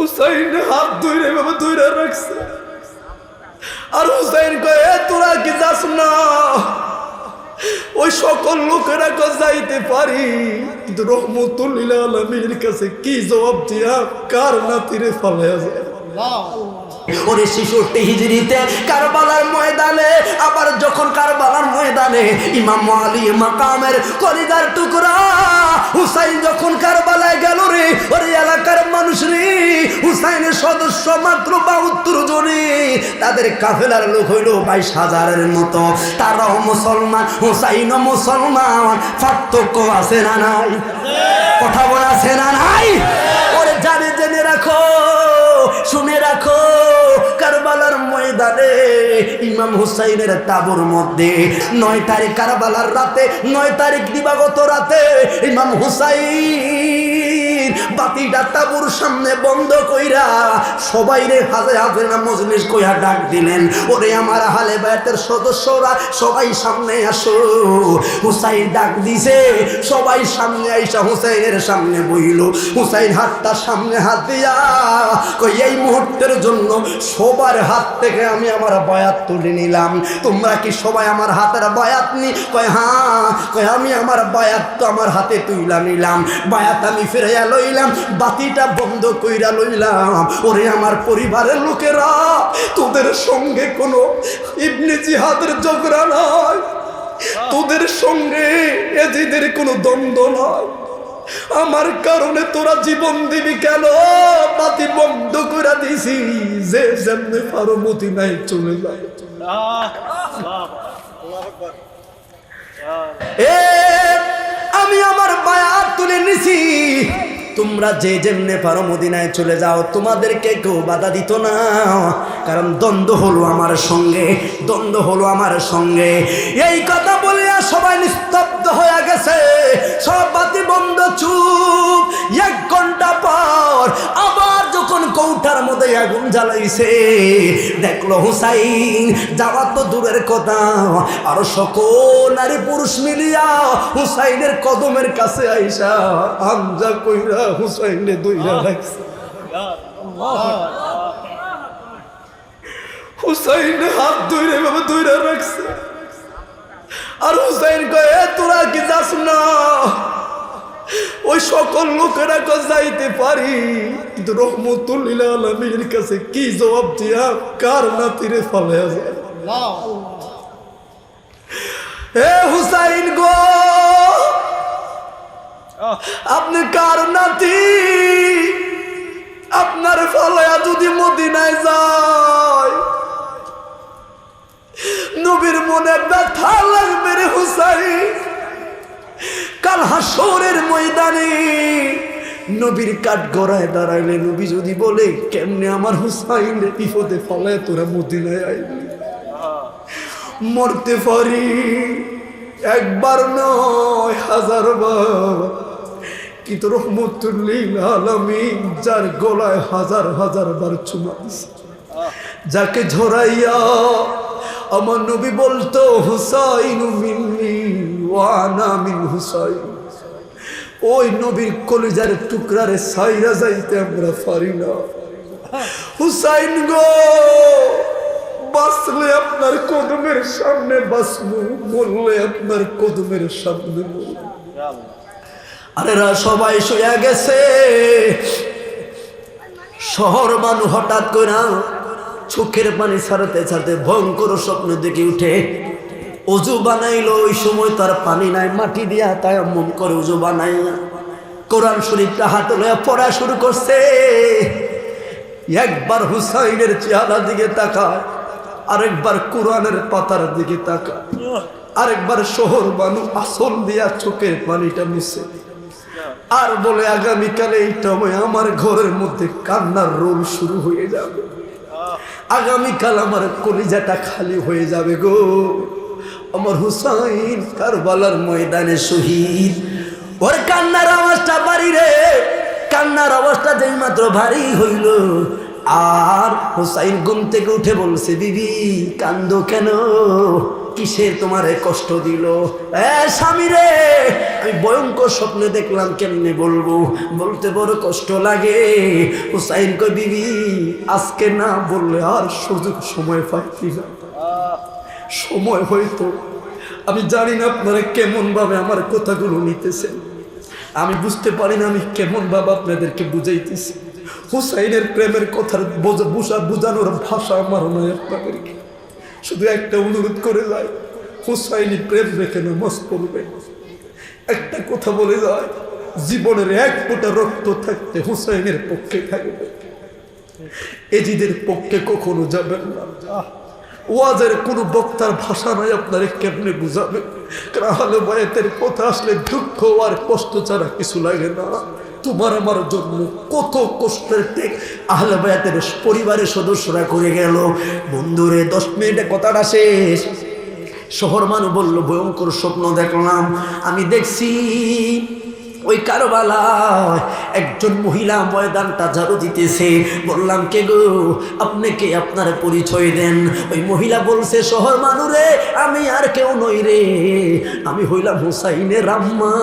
হুসাইন হাত ধরে বাবা ধরে রাখছে। আর হুসাইন কয় তোরা কি যাস না? ওই সকল লোকেরা যাইতে পারি, কিন্তু রহমতুল লিল আলামিনের কাছে কি জবাব দিয়া কার নাতিরে ফালায়া যায়। ওরে 66 হিজরিতে কারবালার ময়দানে, আবার যখন কারবালার ময়দানে ইমাম আলী মাকামের কলিজার টুকরা হুসাইন যখন কারবালায় গেল রে, ওরে এলাকার মানুষ রে, হুসাইনের সদস্য মাত্র 72 জনে, তাদের কাফেলার লোক হইল 22,000-এর মতো। তারাও মুসলমান, হুসাইনও মুসলমান। পার্থক্য আছে না নাই? কথা বলা আছে না নাই? ওরে জানে জেনে রাখো, শুনে রাখো, কারবালার ময়দানে ইমাম হুসাইনের তাবুর মধ্যে 9 তারিখ কারবালার রাতে, 9 তারিখ দিবাগত রাতে ইমাম হুসাইন বাতিটা তাবুর সামনে বন্ধ কইরা সবাই রে হাজে হাজে না মজলিস কইয়া ডাক দিলেন, ওরে আমার আহলে বায়াতের সদস্যরা সবাই সামনে আসো। হুসাইন ডাক দিছে, সবাই সামনে আইসা হুসাইনের সামনে বইল। হুসাইন হাতটা সামনে হাত দিয়া কই এই মুহূর্তের জন্য সবার হাত থেকে আমি আমার বায়াত তুলে নিলাম। তোমরা কি সবাই আমার হাতের বায়াত নি? কয় হ্যাঁ। কয় আমি আমার বায়াত তো আমার হাতে তুইলা নিলাম, বায়াত আমি ফিরাইয়া লইলাম, বাতিটা বন্ধ কইরা লইলাম। ওরে আমার পরিবারের লোকেরা, তোদের সঙ্গে কোনো ইবনে জিহাদের ঝগড়া নাই, তোদের সঙ্গে এজিদের কোনো দ্বন্দ্ব নাই। আমার কারণে তোরা জীবন দিবি কেন? বাতি বন্ধ করে দিছি, যে যেমনে পারো মদিনায় চলে যায়। আমি আমার বায়াত তুলে নিছি, তোমরা যে যেমনে পারো মদিনায় চলে যাও, তোমাদেরকে কেউ বাধা দিত না, কারণ দ্বন্দ্ব হলো আমার সঙ্গে, দ্বন্দ্ব হলো আমার সঙ্গে। এই কথা বলিয়া সবাই নিস্তব্ধ হয়ে গেছে, সব বাতি বন্ধ, চুপ। 1 ঘন্টা পর আবার যখন কৌঠার মধ্যে আগুন জ্বালাইছে, দেখলো হুসাইন যাওয়া তো দূরের কথা, আরো সকল নারী পুরুষ মিলিয়া হুসাইনের কদমের কাছে আইসা আমজা কইরা হুসাইনে দইরা রাখছে। হুসাইন হাত ধরে বাবা ধরে রাখছে। আর হুসাইন কয় তোরা কি যাস না? ওই সকল লোকেরা যাইতে পারি, কিন্তু রহমতুল লিল আলামিনের কাছে কি জবাব দিয়া কার নাতিরে ফালায়া যায়। হে হুসাইন গো, আপনি কার নাতি? আপনার ফালায়া যদি মদিনায় যায়, নবীর মনে ব্যথা লাগবে রে হুসাইন। কাল হাসরের ময়দানে নবীর কাঠ গড়ায় দাঁড়াইলে নবী যদি বলে কেমনে আমার হুসাইন রে বিপদে ফালায় তোরা মদিনায় আইবি, মরতে পারি, একবার নয় 1000 বার, কিন্তু রহমতুল লিল আলামিন যার গলায় 1000 বার চুমা দিছে, যাকে ঝরাইয়া আমার নবী বলতো হুসাইন মিন্নি ওয়া আনা মিন হুসাইন, ওই নবীর কলিজার টুকরারে সাইরা যাইতে আমরা পারি না। হুসাইন গো, বাঁচলে আপনার কদমের সামনে বাঁচবো, মরলে আপনার কদমের সামনে মরবো। আরে রা সবাই শুয়ে গেছে। শহর মানুষ হঠাৎ করে চোখের পানি ছাড়তে ছাড়তে ভয়ঙ্কর স্বপ্ন দেখে উঠে। অজু বানাইলো, ওই সময় তার পানি নাই, মাটি দিয়া তায়াম্মুম করে অজু বানাইয়া কোরআন শরীফটা হাতে লইয়া পড়া শুরু করছে। একবার হুসাইনের চেহারা দিকে তাকায়, আরেকবার কোরআনের পাতার দিকে তাকায়, আরেকবার শহর মানুষ আসল দিয়া চোখের পানিটা মুছে, আর বলে আগামীকালে এই সময় আমার ঘরের মধ্যে কান্নার রোল শুরু হয়ে যাবে, আগামীকাল আমার কলিজাটা খালি হয়ে যাবে গো। আমার হুসাইন কারবালার ময়দানে শহীদ। ওর কান্নার আওয়াজটা বাড়ি রে, কান্নার আওয়াজটা যেই মাত্র ভারী হইল, আর হুসাইন ঘুম থেকে উঠে বলছে, বিবি কান্দো কেন, কিসে তোমারে কষ্ট দিল? স্বামী রে, আমি ভয়ঙ্কর স্বপ্নে দেখলাম, কেমনে বলবো, বলতে বড় কষ্ট লাগে। হুসাইন কই, বিবি আজকে না বললে আর সুযোগ সময় পাইতি না, সময় হয়তো। আমি জানি না আপনারা কেমন ভাবে আমার কথাগুলো নিতেছেন, আমি বুঝতে পারি না আমি কেমন ভাবে আপনাদেরকে বুঝাইতেছি। হুসাইনের প্রেমের কথার বুঝানোর ভাষা আমার নয় আপনাদেরকে। শুধু একটা অনুরোধ করে যায়, হুসাইনি প্রেম রেখে নামাজ পড়বে। একটা কথা বলে যায়, জীবনের এক ফোঁটা রক্ত থাকতে হুসাইনের পক্ষে থাকবে, এজিদের পক্ষে কখনো যাবেন না। ওয়াজের কোনো বক্তার ভাষা নাই, আপনারে কেমনে বুঝাবে? কারণ আহলে বায়াতের কথা আসলে দুঃখ আর কষ্ট ছাড়া কিছু লাগে না। তোমার আমার জন্য কত কষ্টের টেক আহলে বায়াতের পরিবারের সদস্যরা করে গেল। বন্ধুরে 10 মিনিটে কথাটা শেষ। শহর মানুষ বলল, ভয়ঙ্কর স্বপ্ন দেখলাম। আমি দেখছি ওই কারবালায় একজন মহিলা ময়দানটা ঝাড়ু দিতেছে। বললাম, কে গো, আপনি কে, আপনার পরিচয় দেন। ওই মহিলা বলছে, শহর মানুরে আমি আর কেউ নই রে, আমি হইলাম হুসাইনের আম্মা,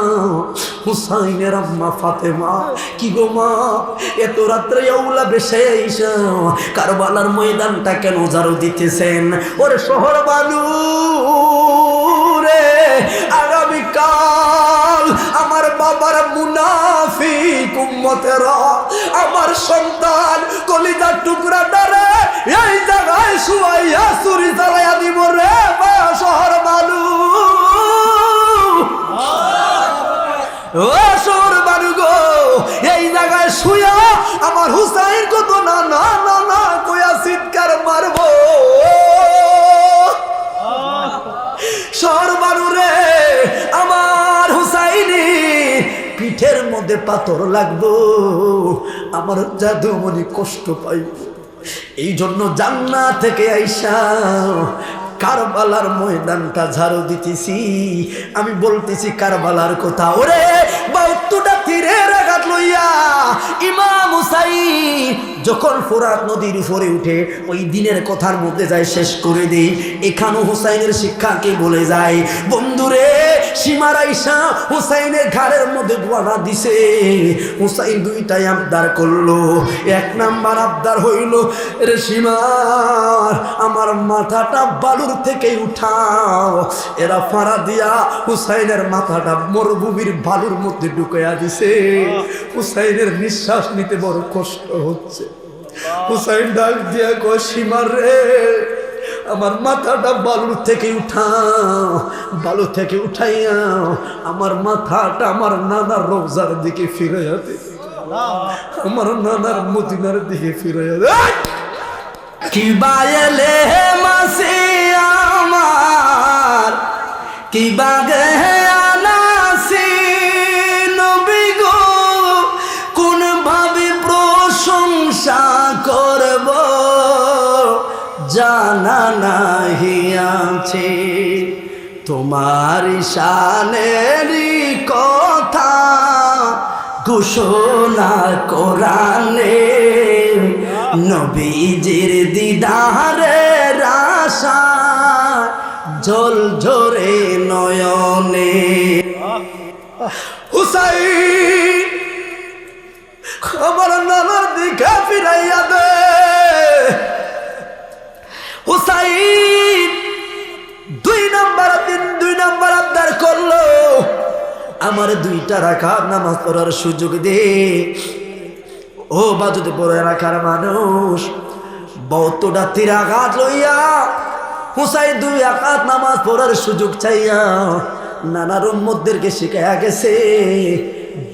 হুসাইনের আম্মা ফাতেমা। কি গো মা, এত রাত্রে আউলা বেশে আইসা কারবালার ময়দানটা কেন ঝাড়ু দিতেছেন? ওরে শহর মানুষ রে, আগামীকাল আমার বাবার মুনাফিক উম্মতেরা আমার সন্তান কলিজার টুকরা ডারে এই জায়গায় শুয়াইয়া ছুরি চালাইয়া দিব রে। শহর মানুষ, ও শহর মানুষ গো, এই জায়গায় শুয়া আমার হুসাইন কত না না না না কইয়া চিৎকার মারবো। শহর মানুষ রে, আমার হুসাইনি পিঠের মধ্যে পাথর লাগবো, আমার জাদুমণি কষ্ট পাইব। এই জন্য জান্নাত থেকে আইসা কারবালার ময়দানটা ঝাড়ু দিতেছি। আমি বলতেছি কারবালার কথা। ওরে 72টা তীরের আঘাত লইয়া ইমাম হুসাইন যখন ফোরাত নদীর উপরে উঠে, ওই দিনের কথার মধ্যে যায় শেষ করে দেই। এখানেও হুসাইনের শিক্ষাকে বলে যায়। বন্ধুরে, সীমার আইসা হুসাইনের ঘাড়ের মধ্যে গোয়ানা দিছে। হুসাইন 2টাই আবদার করলো। 1 নাম্বার আবদার হইল, রে সীমার আমার মাথাটা বালুর থেকে উঠাও। এরা ফাড়া দিয়া হুসাইনের মাথাটা মরুভূমির বালুর মধ্যে ঢুকাইয়া দিছে। হুসাইনের নিঃশ্বাস নিতে বড় কষ্ট হচ্ছে। হুসাইন ডাক দিয়া কয়, সীমার রে, আমার মাথাটা বালুর থেকে উঠাও, বালু থেকে উঠাইয়া আমার মাথাটা আমার নানার রওজার দিকে ফিরাইয়া দে, আমার নানার মদিনার দিকে ফিরাইয়া দে। কি বায়েলে মাসি আমার, কি বাগে আনাসি নবী গো, কোন ভাবে প্রশংসা করব জানা নাহি আছে। তোমার শানেরই কথা ঘোষণা কোরআনে, নবীজির দিদারের আশা জল ঝরে নয়নে। হুসাইন আমার নানার দিকে ফিরাইয়া দে। হুসাইন 2 নাম্বার আবদার করলো, আমার 2টা রাকাত নামাজ পড়ার সুযোগ দে। ও বাজুতে পড়ে রাখার মানুষ, 72টা তীর আঘাত লইয়া হুসাইন 2 রাকাত নামাজ পড়ার সুযোগ চাইয়া নানার উম্মতদেরকে শিখাইয়া গেছে,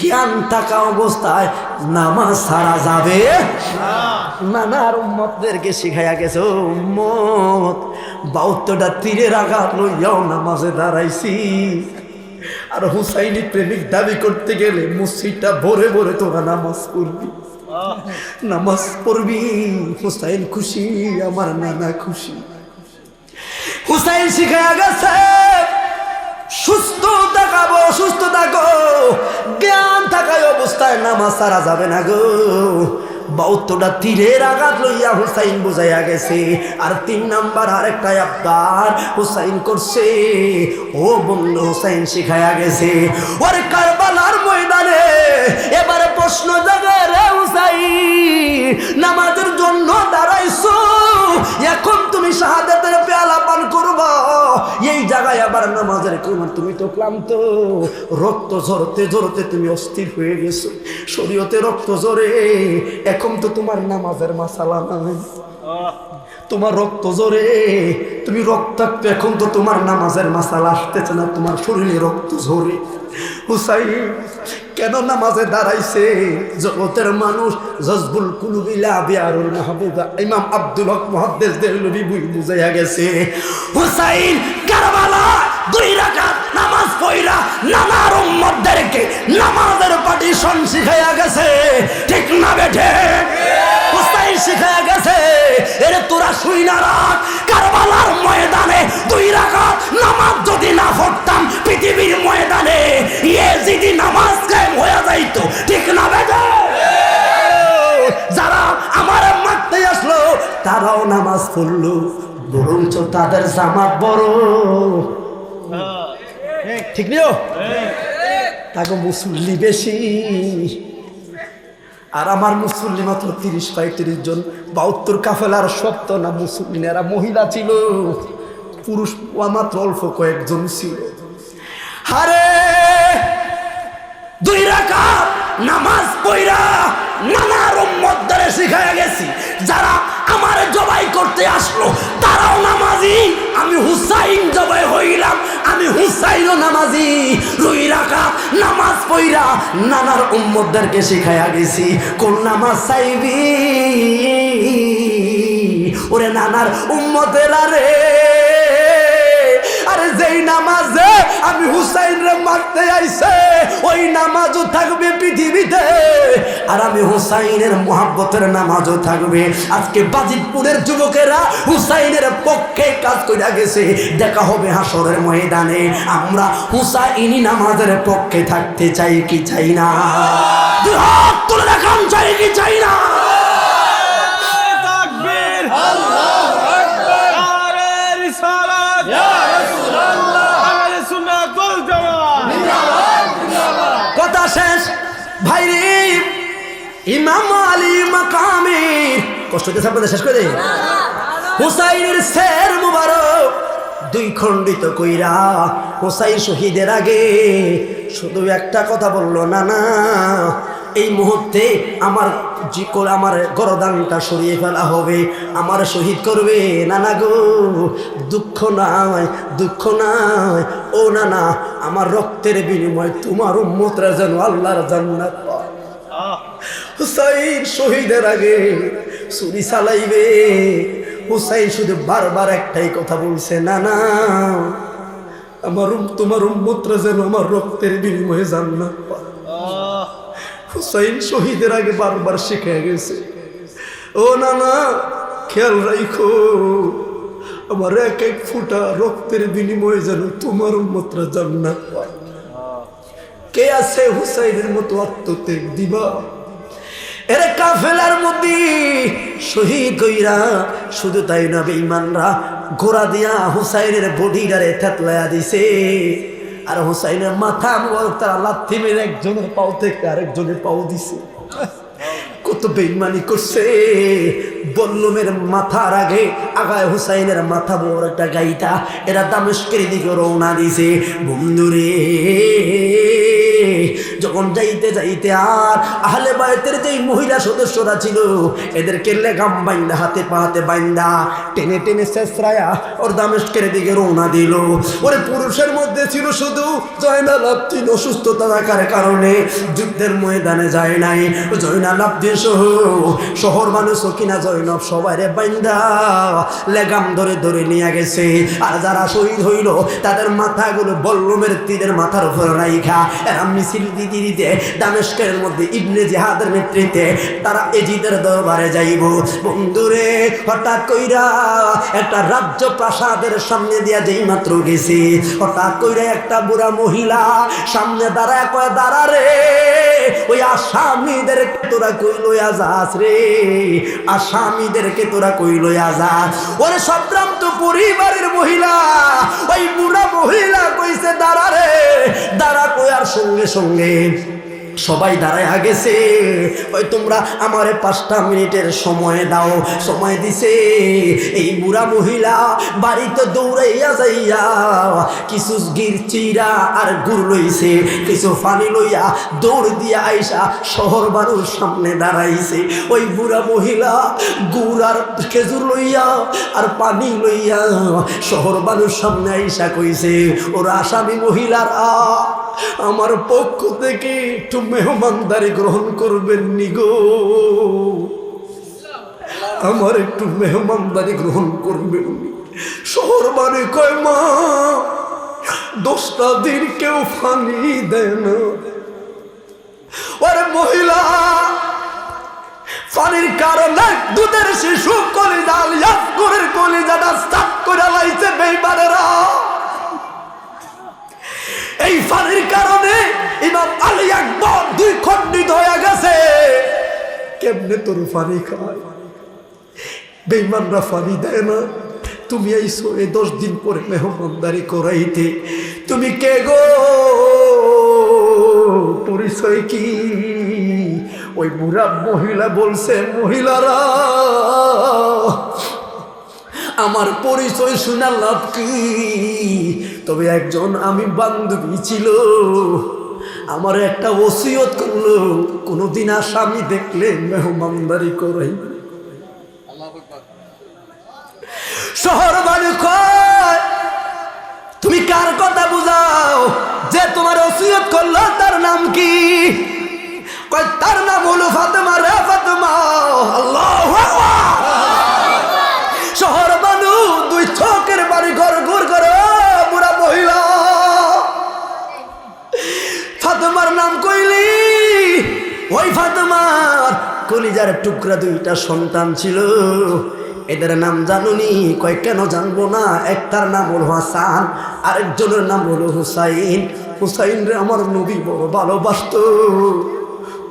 জ্ঞান থাকা অবস্থায় নামাজ ছাড়া যাবে না। নানার উম্মতদেরকে শিখাইয়া গেছে, উম্মত 72টা তীরের আঘাত লইয়াও নামাজে দাঁড়াইছি। আর হুসাইনি প্রেমিক দাবি করতে গেলে মসজিদটা ভরে ভরে তোরা নামাজ পড়বি, নামাজ পড়বি। হুসাইন খুশি, আমার নানা খুশি। হুসাইন শিখাইয়া গেছে, সুস্থ থাকাবো, সুস্থ থাকো, জ্ঞান থাকায় অবস্থায় নামাজ ছাড়া যাবে না গো। 72টা তীরের আঘাত লইয়া হুসাইন বুঝাইয়া গেছে। আর 3 নাম্বার আরেকটা আবদার হুসাইন করছে, ও বন্ধু হুসাইন শিখাইয়া গেছে। ওরে কারবালার ময়দানে এবারে প্রশ্ন জাগে রে হুসাইন, নামাজের জন্য দাঁড়াইছো, এখন তুমি শাহাদাতের পেয়ালা পান করবা, এই জায়গায় আবার নামাজের কোন, তুমি তো ক্লান্ত, রক্ত ঝরতে ঝরতে তুমি অস্থির হয়ে গেছো, শরীয়তে রক্ত ঝরে, এখন তো তোমার নামাজের মাসালা নাই, তোমার রক্ত ঝরে, তুমি রক্তাক্ত, এখন তো তোমার নামাজের মাসালা আসতেছে না, তোমার শরীরে রক্ত ঝরে। হুসাইন কেন নামাজে দাঁড়াইছে? জগতের মানুষ জজবুল কুলুবিলা বিয়ারুল মাহবুবা ইমাম আব্দুল হক মুহাদ্দিস দেহলভী বুঝাইয়া গেছে, হুসাইন কারবালা 2 রাকাত নামাজ পড়া নানার উম্মতদেরকে নামাজের পাটিশন শিখাইয়া গেছে, ঠিক না বেঠে? হুসাইন শিখাইয়া গেছে, এরে তোরা শুই না রাখ, কারবালার ময়দানে 2 রাকাত নামাজ যদি না পড়তাম পৃথিবীর ময়দানে ইয়েজিদি নামাজ কায়েম হয়ে যাইতো, ঠিক না বেঠে? যারা আমার মারতে আসলো তারাও নামাজ পড়লো, বরঞ্চ তাদের জামাত বড়, ঠিক নিও, তাকে মুসল্লি বেশি, আর আমার মুসল্লি মাত্র 30-35 জন। 72 কাফেলার সত্য না মুসল্লিরা মহিলা ছিল, পুরুষ মাত্র অল্প কয়েকজন ছিল। হারে 2 রাকাত নামাজ পড়া নানার উম্মতদের শিখাইয়া গেছি, যারা আমার জবাই করতে আসলো তারাও নামাজি, আমি হুসাইন জবাই হইলাম, আমি হুসাইনও নামাজি। 2 রাকাত নামাজ পড়া নানার উম্মতদেরকে শিখাইয়া গেছি, কোন নামাজ চাইবি ওরে নানার উম্মতেরা রে, আরে যেই নামাজে আমি হুসাইন রে মারতে আইছে ওই নামাজও থাকবে পৃথিবীতে, আর আমি হুসাইনের মুহাব্বতের নামাজও থাকবে। আজকে বাজিতপুরের যুবকেরা হুসাইনের পক্ষে কাজ কইরা গেছে, দেখা হবে হাসরের ময়দানে। আমরা হুসাইনি নামাজের পক্ষে থাকতে চাই কি চাই না? দুই হাত তুলে দেখান, চাই কি চাই না? তাকবীর, আল্লাহু আকবার, নারে রিসালাত, ইয়া রাসূলুল্লাহ, আহলে সুন্নাত ওয়াল জামাত, জিন্দাবাদ জিন্দাবাদ। কথা শেষ ভাই রে, ইমাম আলী মাকামের কষ্ট দিয়ে আপনাদের শেষ করে দেই। হুসাইনের শের মুবারক 2 খণ্ডিত কইরা হুসাইন শহীদের আগে শুধু একটা কথা বলল, না না এই মুহূর্তে আমার আমার গরদানটা সরিয়ে ফেলা হবে, আমার শহীদ করবে। না না গো, দুঃখ নাই, দুঃখ নাই, ও না না, আমার রক্তের বিনিময়ে তোমার উম্মতরা যেন আল্লাহর জান্নাত পায়। হুসাইন শহীদের আগে ছুরি চালাইবে, হুসাইন শুধু বারবার একটাই কথা বলছে, না না আমার তোমার উম্মতরা যেন আমার রক্তের বিনিময়ে জান্নাত পায়। হুসাইন শহীদের আগে বারবার শিখে গেছে, ও না না খেয়াল রাখো, আমার এক এক ফুটা রক্তের বিনিময়ে যেন তোমার উম্মতরা জান্নাত পায়। কে আছে হুসাইনের মতো আত্মত্যাগ দিবা? এর কাফেলার মধ্যে শহীদ কইরা, শুধু তাই না বেঈমানরা ঘোড়া দিয়া হুসাইনের বডিটারে থেতলায়া দিছে, আর হুসাইনের মাথা মুবারক তারা লাথি মেরে একজনের পাও থেকে আরেকজনের পাও দিছে। কত বেঈমানি করছে! বল্লমের মাথার আগে আগায় হুসাইনের মাথা মুবারকটা গাইতা এরা দামেস্কের দিকে রওনা দিছে। বন্ধুরে যখন যাইতে যাইতে আর আহলে বায়তের যেই মহিলা সদস্যরা ছিল এদেরকে লেগাম বাইন্দা হাতে পাহাতে বাইন্দা টেনে টেনে শেষরায়া ওর দামেস্কের দিকে রওনা দিল। ওরে পুরুষের মধ্যে ছিল শুধু জয়নাল আবদিন, অসুস্থতা থাকার কারণে যুদ্ধের ময়দানে যায় নাই। জয়নাল আবদিন সহ শহর মানুষ কিনা জয়নব সবাই বাইন্দা লেগাম ধরে ধরে নিয়ে গেছে। আর যারা শহীদ হইল তাদের মাথাগুলো বল্লমের তীরের মাথার উপর রাইখা এরা মিছিল দিতে দিতে দামেস্কের মধ্যে ইবনে জিহাদের নেতৃত্বে তারা এজিদের দরবারে যাইব। বন্ধুরে, হঠাৎ কইরা একটা রাজ্য প্রাসাদের সামনে দিয়া যেই মাত্র গেছে, হঠাৎ কইরা একটা বুড়া মহিলা সামনে দাঁড়ায় কয়, দাঁড়া রে, ওই আসামিদেরকে তোরা কই লইয়া যাস রে, আসামিদেরকে তোরা কই লইয়া যাস। ওরে সম্ভ্রান্ত পরিবারের মহিলা, ওই বুড়া মহিলা কইছে দাঁড়া রে, দাঁড়া কয়ার সঙ্গে সঙ্গে সবাই দাঁড়ায় গেছে। ওই তোমরা আমারে 5টা মিনিটের সময় দাও। সময় দিছে। এই বুড়া মহিলা বাড়িতে দৌড়াইয়া যাইয়া কিছু গির চিরা আর গুড় লইছে, কিছু পানি লইয়া দৌড় দিয়া আইসা শহর বাড়ুর সামনে দাঁড়াইছে। ওই বুড়া মহিলা গুড় আর খেজুর লইয়া আর পানি লইয়া শহর বাড়ুর সামনে আইসা কইছে, ওরা আসামি মহিলারা আমার পক্ষ থেকে একটু মেহমানদারি গ্রহণ করবেন নি গো, আমার একটু মেহমানদারি গ্রহণ করবেন। শহর বাড়ি কয়, মা 10টা দিন কেউ পানি দেয় না। ওরে মহিলা, পানির কারণে দুধের শিশু কলিজা ইয়াকুরের কলিজাটা সাত করে লাইছে বেঈমানেরা। এই পানির কারণে ইমাম আলী আকবর 2 খণ্ডিত হয়ে গেছে। কেমনে তোর পানি খায়? বেঈমানরা পানি দেয় না। তুমি আইসো এই 10 দিন পরে মেহমানদারি করাইতে, তুমি কে গো? পরিচয় কি? ওই বুড়া মহিলা বলছে, মহিলারা আমার পরিচয় শোনার লাভ কি? তবে একজন আমি বান্ধবী ছিল, আমার একটা ওসিয়ত করলো, কোনদিন আসামি দেখলে মেহমানদারি করাই। শহর বাড়ি কয়, তুমি কার কথা বুঝাও? যে তোমার ওসিয়ত করলো তার নাম কি? কয় তার নাম হলো ফাতেমা রে ফাতেমা। আল্লাহু আকবার। শহর বানু 2 চকের বাড়ি ঘর ঘুর করে বুড়া মহিলা ফাতেমার নাম কইলি। ওই ফাতেমার কলিজার টুকরা 2টা সন্তান ছিল, এদের নাম জানুনি? কয় কেন জানবো না, একটার নাম হলো হাসান, আরেকজনের নাম হলো হুসাইন। হুসাইন রে আমার নবী বড় ভালোবাসত,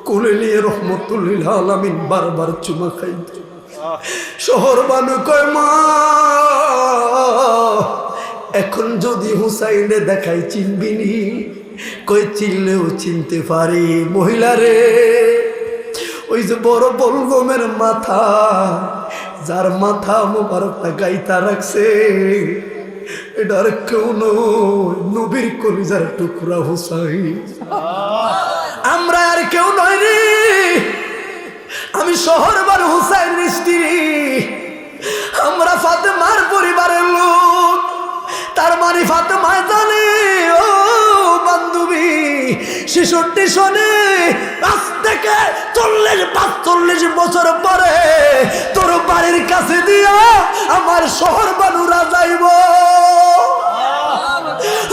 কোলে নিয়ে রহমতুল্লিল আলামিন বারবার চুমা খাইত। শহর বানু কয়, মা এখন যদি হুসাইনে দেখাই চিনবিনি? কই চিনলেও চিনতে পারি। মহিলা রে, ওই যে বড় বলগমের মাথা, যার মাথা মোবারকটা গাইতা রাখছে, এটার কেউ নয়, নবীর কলিজার টুকরা হুসাইন। আমরা আর কেউ নয় রে, আমি শহর বানু হুসাইনের স্ত্রী, আমরা ফাতেমার পরিবারের লোক। তার মানে ফাতেমা জানে, ও বান্ধবী, 66 সনে আজ থেকে 40-45 বছর পরে তোর বাড়ির কাছে দিয়া আমার শহর বানুরা যাইব,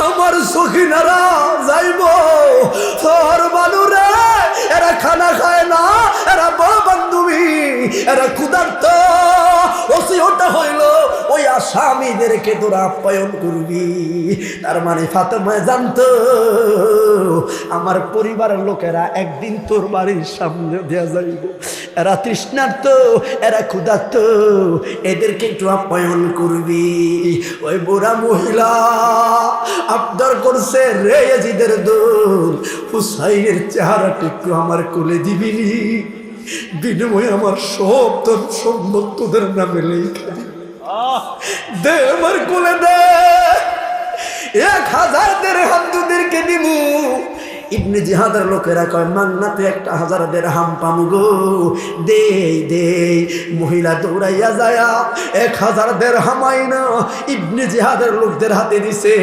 আমার সখিনারা যাইব। শহর বানুরে এরা খানা খায় না, এরা বড় বান্ধবী, এরা ক্ষুধার্ত। ওসিয়তটা হইল ওই আসামিদেরকে তোরা আপ্যায়ন করবি। তার মানে ফাতেমা জানতো আমার পরিবারের লোকেরা একদিন তোর বাড়ির সামনে দেয়া যাইব। এরা তৃষ্ণার্ত, এরা ক্ষুধার্ত, এদেরকে একটু আপ্যায়ন করবি। ওই বুড়া মহিলা আবদার করছে, রে ইয়াজিদের দোল, হুসাইনের চেহারাটা একটু আমার কোলে দিবিনি? বিনিময়ে আমার সব তোর সম্পদ তোদের নামে লেখা দে, আমার কোলে দে। 1000 দিরহাম তোদেরকে দিমু। ইবনে জিহাদের লোকেরা কয়, মান্নাতে 1000 দিরহাম পামু গো, দে দে। মহিলা দৌড়াইয়া যায়া 1000 দিরহাম আইনা ইবনে জিহাদের লোকদের হাতে দিছে।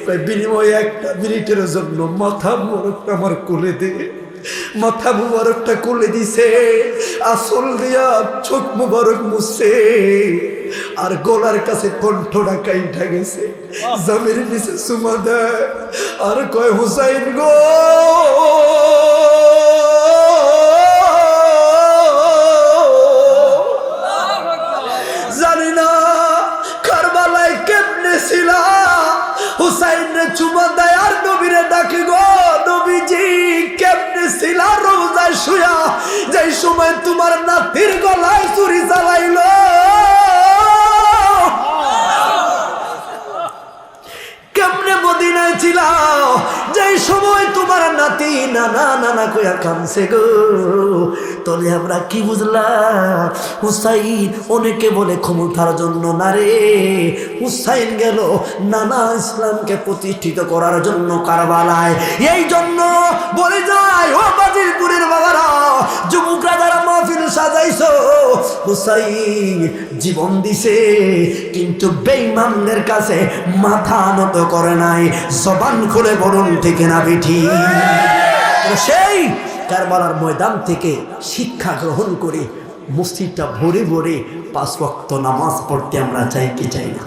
কয় বিনিময়ে 1 মিনিটের জন্য মাথা মোবারকটা আমার কোলে দে। মাথা মোবারকটা কোলে দিছে, আসল দিয়া চোখ মোবারক মুছে আর গলার কাছে কণ্ঠটা কাইটা গেছে, জমির নিচে চুমা দেয় আর কয় হুসাইন গো জানি না কারবালায় কেমনে ছিলা। হুসাইনে চুমা দেয় আর নবীরে ডাকে গো নবীজি কেমনে ছিলা রোজায় শুয়া, যেই সময় তোমার নাতির গলায় চুরি চালাইলো। কেমনে মদিনায় ছিলা যেই সময় তোমার নাতি নানা নানা কইয়া কামছে গো। তলে আমরা কি বুঝলাম? হুসাইন অনেকে বলে ক্ষমতার জন্য না রে, হুসাইন গেল নানা ইসলামকে প্রতিষ্ঠিত করার জন্য কারবালায়। এই জন্য বলে যায় ও বাজিরপুরের বাবারা, যুবকরা যারা মাহফিল সাজাইছো, হুসাইন জীবন দিছে কিন্তু বেঈমানদের কাছে মাথা নত করে নাই। জবান খুলে বলুন ঠিক না বেঠি? সেই কারবালার ময়দান থেকে শিক্ষা গ্রহণ করে মসজিদটা ভরে ভরে 5 ওয়াক্ত নামাজ পড়তে আমরা চাই কি চাই না?